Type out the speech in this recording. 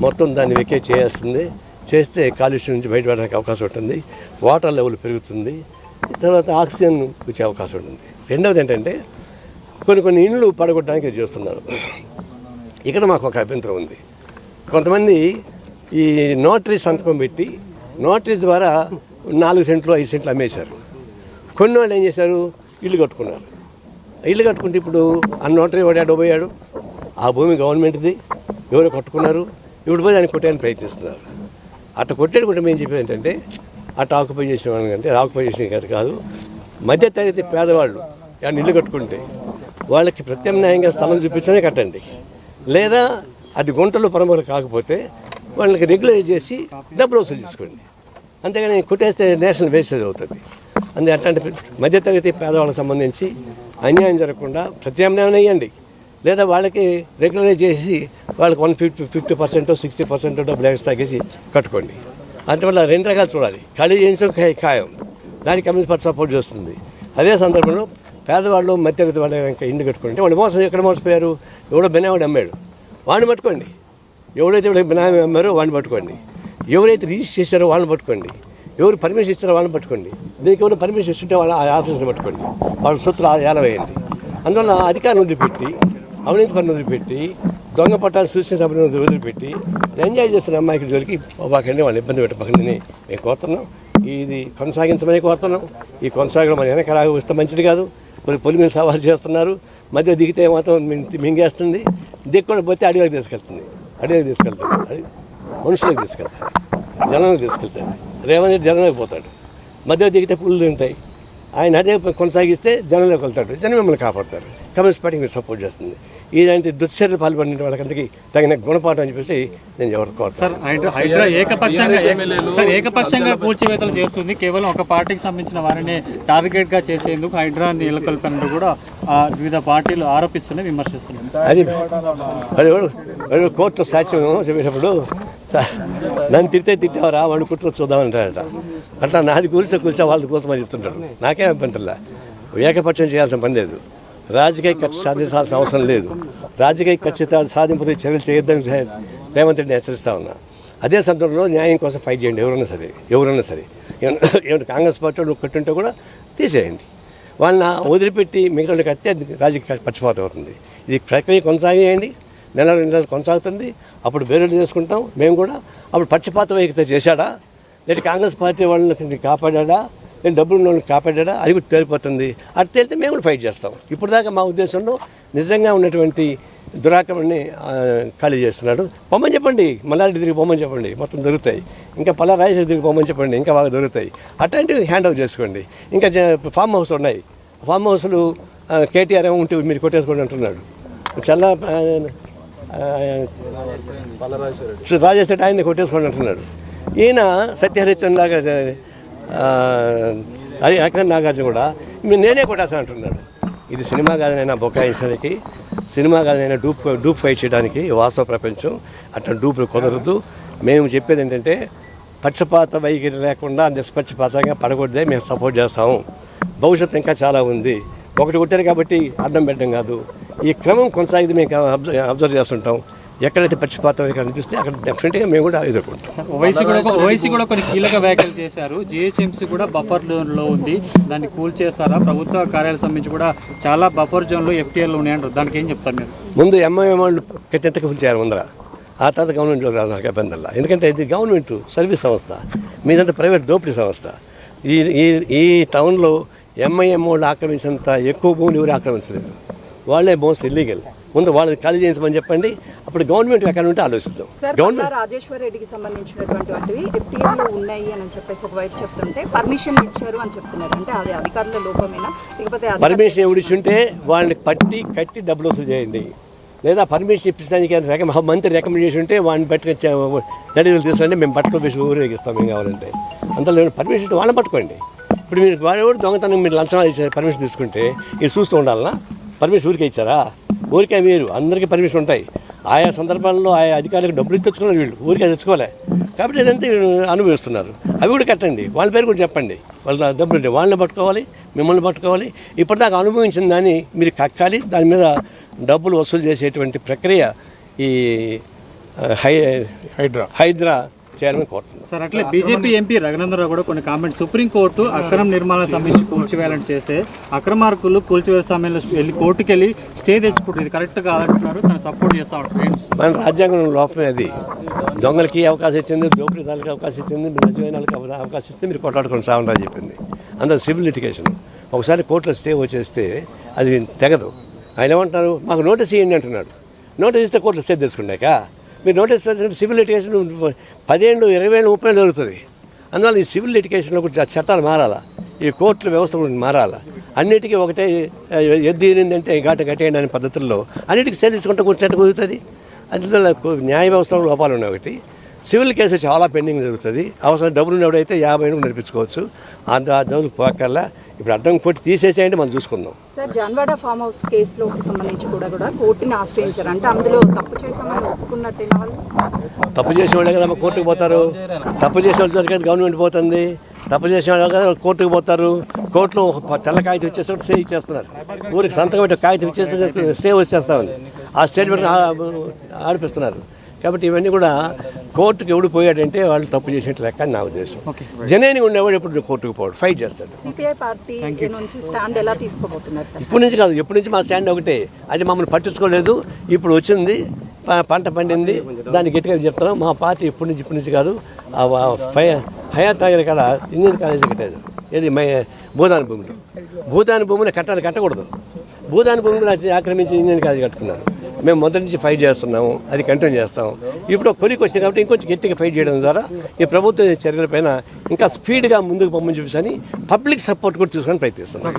మొత్తం దాన్ని వెకేట్ చేయాల్సిందే. చేస్తే కాలుష్యం నుంచి బయటపడడానికి అవకాశం ఉంటుంది, వాటర్ లెవెల్ పెరుగుతుంది, తర్వాత ఆక్సిజన్ వచ్చే అవకాశం ఉంటుంది. రెండవది ఏంటంటే కొన్ని ఇండ్లు పడగొట్టడానికి చేస్తున్నారు. ఇక్కడ మాకు ఒక అభ్యంతరం ఉంది. కొంతమంది ఈ నోటరీ సంతకం పెట్టి నోటరీ ద్వారా 4 సెంట్లు 5 సెంట్లు అమ్మేశారు. కొన్ని వాళ్ళు ఏం చేశారు, ఇల్లు కట్టుకున్నారు. ఇల్లు కట్టుకుంటే ఇప్పుడు ఆ నోటరీ వాడు అడ్డపోయాడు, ఆ భూమి గవర్నమెంట్ది, ఎవరో కట్టుకున్నారు, ఇప్పుడు పోయి దాన్ని కొట్టేయాలని ప్రయత్నిస్తున్నారు. అట్లా కొట్టేది కూడా మేము చెప్పేది ఏంటంటే అట్లా ఆక్యుపై చేసిన వాళ్ళకంటే ఆక్యుపై చేసిన కాదు, మధ్యతరగతి పేదవాళ్ళు ఏమైనా ఇల్లు కట్టుకుంటే వాళ్ళకి ప్రత్యామ్నాయంగా స్థలం చూపించనే కట్టండి, లేదా అది గుంటలు పరమలు కాకపోతే వాళ్ళకి రెగ్యులైజ్ చేసి డబ్బులు వసూలు చేసుకోండి. అంతేగాని కొట్టేస్తే నేషనల్ వేస్టేజ్ అవుతుంది. అట్లాంటి మధ్యతరగతి పేదవాళ్ళకి సంబంధించి అన్యాయం జరగకుండా ప్రత్యామ్నాయం వేయండి, లేదా వాళ్ళకి రెగ్యులరైజ్ చేసి వాళ్ళకి 50% 60% డబ్బులు ఎక్స్ట్రా తగ్గేసి కట్టుకోండి. అందువల్ల 2 రకాలు చూడాలి. ఖాళీ చేయించడం ఖాయం, దానికి కమ్యూనిస్ట్ పార్టీ సపోర్ట్ చేస్తుంది. అదే సందర్భంలో పేదవాళ్ళు మధ్యతరగతి వాళ్ళు ఇంకా ఇంటి కట్టుకుంటే వాళ్ళు ఎక్కడ మోసపోయారు, ఎవడో బెనావాడు అమ్మాడు వాడిని పట్టుకోండి, ఎవరైతే బెనామీ అమ్మారో వాడిని పట్టుకోండి, ఎవరైతే రిజిస్టర్ చేశారో వాళ్ళని పట్టుకోండి, ఎవరు పర్మిషన్ ఇచ్చారో వాళ్ళని పట్టుకోండి, దీనికి ఎవరు పర్మిషన్ ఇస్తుంటే వాళ్ళ ఆఫీసుని పట్టుకోండి, వాళ్ళ సొత్తులు ఏలవేయండి. అందువల్ల అధికారం వదిలిపెట్టి, అవినీతి పనులు వదిలిపెట్టి, దొంగ పట్టాలు సూచన సభను వదిలిపెట్టి ఎంజాయ్ చేస్తున్న అమ్మాయికి జోలికి పోబాకండి, వాళ్ళని ఇబ్బంది పెట్టబాకండి మేము కోరుతున్నాం. ఇది కొనసాగించమని కోరుతున్నాం. ఈ కొనసాగడం మన వెనకలాగా వస్తే మంచిది కాదు. మరి పొలి మీద సవాలు చేస్తున్నారు, మధ్య దిగితే మాత్రం మింగేస్తుంది, దిక్కుని పోతే అడవికి తీసుకెళ్తుంది, అది మనుషులకు తీసుకెళ్తాడు, జనాలకు తీసుకెళ్తాడు. రేవంత్ రెడ్డి జనంలోకి పోతాడు, మధ్య దిగితే పుల్లు తింటాయి. ఆయన అదే కొనసాగిస్తే జనంలోకి వెళ్తాడు, జనం మిమ్మల్ని కాపాడతారు. కమ్యూనిస్ట్ పార్టీకి మీరు సపోర్ట్ చేస్తుంది. ఇలాంటి దుశ్చర్యలు పాల్పడిన వాళ్ళకందరికీ తగిన గుణపాఠం అని చెప్పేసి నేను ఎవరికి కోరుతాను. హైడ్రా ఏకపక్షంగా కూల్చివేతలు చేస్తుంది, కేవలం ఒక పార్టీకి సంబంధించిన వారిని టార్గెట్ గా చేసేందుకు హైడ్రా నెలకొల్పని కూడా వివిధ పార్టీలు ఆరోపిస్తున్నాయి, విమర్శిస్తున్నాయి. అది కోర్టులో సాక్ష్యం చెప్పేటప్పుడు నన్ను తిట్టావరా వాడు కుట్ర చూద్దామంటాడట. అట్లా నాది కూల్చా వాళ్ళ కోసం అని చెప్తుంటాడు. నాకేం అభ్యంతరంలా, ఏకపక్షం చేయాల్సిన పని లేదు, రాజకీయ కక్ష సాధించాల్సిన అవసరం లేదు. రాజకీయ కక్ష సాధింపుతో చర్యలు చేయొద్దని రేవంత్ రెడ్డిని హెచ్చరిస్తా ఉన్నా. అదే సందర్భంలో న్యాయం కోసం ఫైట్ చేయండి, ఎవరన్నా సరే. ఏమైనా కాంగ్రెస్ పార్టీ నువ్వు కట్టుంటే కూడా తీసేయండి, వాళ్ళని వదిలిపెట్టి మిగతా కడితే రాజకీయ పక్షపాతం అవుతుంది. ఇది ప్రక్రియ కొనసాగేయండి, 2 నెలలు కొనసాగుతుంది. అప్పుడు బేరేళ్ళు చేసుకుంటాం మేము కూడా. అప్పుడు పక్షపాత వైఖరి చేశాడా, లేదా కాంగ్రెస్ పార్టీ వాళ్ళని కాపాడా, నేను డబ్బులు ఉన్న వాళ్ళని కాపాడా, అది కూడా తేలిపోతుంది. అది తేలితే మేము కూడా ఫైట్ చేస్తాం. ఇప్పుడు దాకా మా ఉద్దేశంలో నిజంగా ఉన్నటువంటి దురాక్రమణని ఖాళీ చేస్తున్నాడు. పొమ్మని చెప్పండి, మల్లారెడ్డి తిరిగి పొమ్మని చెప్పండి, మొత్తం దొరుకుతాయి. ఇంకా పల్లారాజేశ్వరి తిరిగి పొమ్మని చెప్పండి, ఇంకా బాగా దొరుకుతాయి. అట్లాంటివి హ్యాండ్ ఓవర్ చేసుకోండి. ఇంకా ఫామ్ హౌస్ ఉన్నాయి, ఫామ్ హౌస్లు కేటీఆర్ ఏమో ఉంటే మీరు కొట్టేసుకోండి అంటున్నాడు. చాలా రాజేశ్వరి ఆయన్ని కొట్టేసుకోండి అంటున్నాడు. ఈయన సత్యహరిచంద్ర లాగా అఖిల నాగార్జున కూడా నేనే కొట్టేస్తాను అంటున్నాడు. ఇది సినిమా కాదనైనా బొకాయించడానికి, సినిమా కాదనైనా డూప్ ఫైట్ చేయడానికి వాస్తవ ప్రపంచం. అట్లా డూపులు కుదరదు. మేము చెప్పేది ఏంటంటే పక్షపాత వైఖరి లేకుండా నిష్పక్షపాతంగా పడకూడదే మేము సపోర్ట్ చేస్తాము. భవిష్యత్తు ఇంకా చాలా ఉంది. ఒకటి కొట్టారు కాబట్టి అడ్డం పెట్టడం కాదు, ఈ క్రమం కొనసాగితే మేము అబ్జర్వ్ చేస్తుంటాం. ఎక్కడైతే పక్షపాతం కనిపిస్తే అక్కడ డెఫినెట్గా మేము కూడా ఎదుర్కొంటాం. ఓవైసీ కూడా కొన్ని కీలక వ్యాఖ్యలు చేశారు. జిహెచ్ఎంసీ కూడా బఫర్ జోన్లో ఉంది, దాన్ని కూల్ చేస్తారా? ప్రభుత్వ కార్యాలయం సంబంధించి కూడా చాలా బఫర్ జోన్లో ఎఫ్టీఎల్ ఉన్నాయంటారు, దానికి ఏం చెప్తారు మీరు? ముందు ఎంఐఎం వాళ్ళు ఎంతకు కూల్ చేయాలి ముందర, ఆ తర్వాత గవర్నమెంట్లో రాజకీయ ఇబ్బందుల్లో. ఎందుకంటే ఇది గవర్నమెంట్ సర్వీస్ సంస్థ, మీదంతా ప్రైవేట్ దోపిడీ సంస్థ. ఈ టౌన్లో ఎంఐఎం వాళ్ళు ఆక్రమించినంత ఎక్కువ భూమిని ఎవరు ఆక్రమించలేదు, వాళ్ళే మోస్ట్ ఇల్లీగల్. ముందు వాళ్ళని ఖాళీ చేయించమని చెప్పండి, అప్పుడు గవర్నమెంట్ ఎక్కడ ఉంటే ఆలోచిద్దాం. గవర్నమెంట్ రాజేశ్వర్ రెడ్డికి సంబంధించినటువంటివి ఎఫ్టీఆర్లో ఉన్నాయి అని చెప్పేసి ఒకవైపు చెప్తుంటే పర్మిషన్ ఇచ్చారు అని చెప్తున్నారు. అంటే అది అధికారుల లోపమేనా, లేకపోతే పర్మిషన్ ఎవరిచ్చుంటే వాళ్ళని పట్టి కట్టి డబ్బులు వసూలు చేయండి, లేదా పర్మిషన్ ఇప్పించడానికి మంత్రి రికమెండ్ చేసి ఉంటే వాడిని పట్టుకొచ్చే నడిలు తీసుకుంటే మేము పట్టుకు వేసి ఊరేగిస్తాం ఏం కావాలంటే. అంతలో పర్మిషన్ వాళ్ళని పట్టుకోండి. ఇప్పుడు మీరు వాడేవాడు దొంగతనం మీరు లంచం ఇచ్చే పర్మిషన్ తీసుకుంటే ఇది చూస్తూ ఉండాలన్నా? పర్మిషన్ ఊరికే ఇచ్చారా? ఊరికే మీరు అందరికీ పర్మిషన్ ఉంటాయి. ఆయా సందర్భాల్లో ఆయా అధికారులకు డబ్బులు తెచ్చుకున్నారు, వీళ్ళు ఊరికే తెచ్చుకోలే కాబట్టి ఇదంతా అనుభవిస్తున్నారు. అవి కూడా కట్టండి, వాళ్ళ పేరు కూడా చెప్పండి. వాళ్ళ డబ్బులు ఉంటే వాళ్ళని పట్టుకోవాలి, మిమ్మల్ని పట్టుకోవాలి. ఇప్పటిదాకా అనుభవించిన దాన్ని మీరు కక్కాలి, దాని మీద డబ్బులు వసూలు చేసేటువంటి ప్రక్రియ ఈ హైడ్రా చైర్మన్ కోరుతున్నాం. సార్ అట్లే బీజేపీ ఎంపీ రఘునందరావు కూడా కొన్ని కామెంట్స్ సుప్రీంకోర్టు అక్రమ నిర్మాణాలకు సంబంధించి కూల్చివేయాలని చేస్తే అక్రమార్కులు కూల్చివేసే సమయంలో వెళ్ళి కోర్టుకు వెళ్ళి స్టే తెచ్చుకుంటుంది, ఇది కరెక్ట్ కాదంటున్నారు, తను సపోర్ట్ చేస్తూ ఉంటారు. మన రాజ్యాంగం లోపమే అది. దొంగలకి అవకాశం ఇచ్చింది, దోపిడీదారులకి అవకాశం ఇచ్చింది, నిజమైన వాళ్ళకి అవకాశం ఇస్తే మీరు కొట్లాడుకొని సాగుంటారని చెప్పింది. అందరూ సివిల్ లిటిగేషన్. ఒకసారి కోర్టులో స్టే వచ్చేస్తే అది తెగదు. ఆయన ఏమంటున్నారు, మాకు నోటీస్ ఇవ్వండి అంటున్నాడు. నోటీస్ ఇస్తే కోర్టులో స్టే తీసుకున్నాక మీరు నోటీస్ సివిల్ లిటిగేషన్ 10 ఏళ్ళు 20 ఏళ్ళు 30 ఏళ్ళు జరుగుతుంది. అందువల్ల ఈ సివిల్ లిటిగేషన్లో కూడా చట్టాలు మారాలా, ఈ కోర్టుల వ్యవస్థ కూడా మారాలా. అన్నిటికీ ఒకటే ఎద్దు ఏనిందంటే గట్టేయండి అనే పద్ధతుల్లో అన్నిటికీ స్టే తీసుకుంటే కూర్చున్నట్టు కుదురుతుంది. అందులో న్యాయ వ్యవస్థలో లోపాలు ఉన్నాయి. ఒకటి సివిల్ కేసు చాలా పెండింగ్ జరుగుతుంది. అవసరం డబ్బులు ఉన్నప్పుడైతే 50 ఏళ్ళు నడిపించుకోవచ్చు. ఆ డబ్బులు పోకల్లా ఇప్పుడు అడ్డం కొట్టి తీసేసేయండి, మనం చూసుకుందాం. సార్ జాన్వాడ ఫామ్ హౌస్ కేసులో సంబంధించి కూడా కోర్టుని ఆశ్రయించారు. అంటే అందులో తప్పు చేసామని ఒప్పుకున్నట్టేనా వాళ్ళు? తప్పు చేసే వాళ్ళే కదా కోర్టుకు పోతారు. తప్పు చేసే వాళ్ళు కదా గవర్నమెంట్ పోతుంది. తప్పు చేసే వాళ్ళు కదా కోర్టుకు పోతారు. కోర్టులో ఒక తెల్ల కాగితం ఇచ్చేసి స్టే ఇచ్చేస్తున్నారు. ఊరికి సంతకం పెట్టి కాగితం ఇచ్చేసి స్టే వచ్చేస్తామని ఆ స్టేట్ పెట్టి ఆడిపిస్తున్నారు. కాబట్టి ఇవన్నీ కూడా కోర్టుకు ఎవడు పోయాడంటే వాళ్ళు తప్పు చేసినట్టు లెక్క అని నా ఉద్దేశం. జనేని ఉండేవాడు ఎప్పుడు కోర్టుకు పోవడం ఫైట్ చేస్తాడు. సిపిఐ పార్టీ నుంచి స్టాండ్ ఎలా తీసుకోబోతున్నారు సార్? ఇప్పటి నుంచి కాదు, ఎప్పటి నుంచి మా స్టాండ్ ఒకటే. అది మమ్మల్ని పట్టించుకోలేదు. ఇప్పుడు వచ్చింది, పంట పండింది, దాన్ని గట్టిగా చెప్తున్నాం. మా పార్టీ ఇప్పటి నుంచి కాదు. హయాత్ నగర్ కాడ ఇంజనీర్ కాలేజీ కట్టారు. ఏది భూదాని భూములు. భూదాని భూములు కట్టకూడదు. భూదాని భూములు ఆక్రమించి ఇంజనీర్ కాలేజీ కట్టుకున్నారు. మేము మొదటి నుంచి ఫైట్ చేస్తున్నాము, అది కంటిన్యూ చేస్తాం. ఇప్పుడు కొలికి వచ్చింది కాబట్టి ఇంకొంచెం గట్టిగా ఫైట్ చేయడం ద్వారా ఈ ప్రభుత్వ చర్యలపైన ఇంకా స్పీడ్గా ముందుకు పంపించి పబ్లిక్ సపోర్ట్ కూడా తీసుకొని ప్రయత్నిస్తున్నాం.